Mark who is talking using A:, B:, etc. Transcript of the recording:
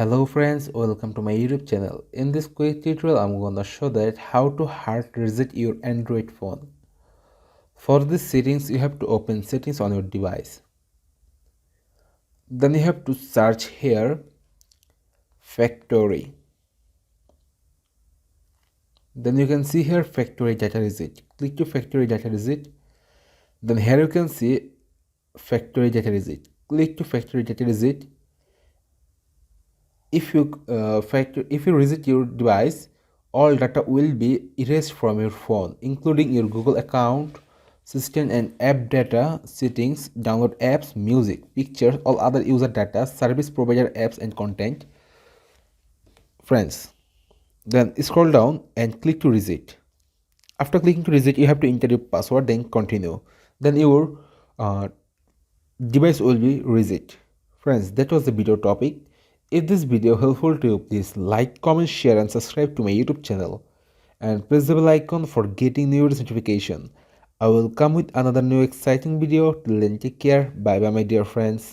A: Hello friends, welcome to my YouTube channel. In this quick tutorial, I'm gonna show that how to hard reset your Android phone. For these settings, you have to open settings on your device. Then you have to search here factory. Then you can see here factory data reset. Click to factory data reset. Then here you can see factory data reset. Click to factory data reset. If you reset your device, all data will be erased from your phone, including your Google account, system and app data, settings, download apps, music, pictures, all other user data, service provider apps and content. Friends, then scroll down and click to reset. After clicking to reset, you have to enter your password, then continue. Then your device will be reset. Friends, that was the video topic. If this video helpful to you, please like, comment, share and subscribe to my YouTube channel. And press the bell icon for getting new notification. I will come with another new exciting video. Till then, take care. Bye bye my dear friends.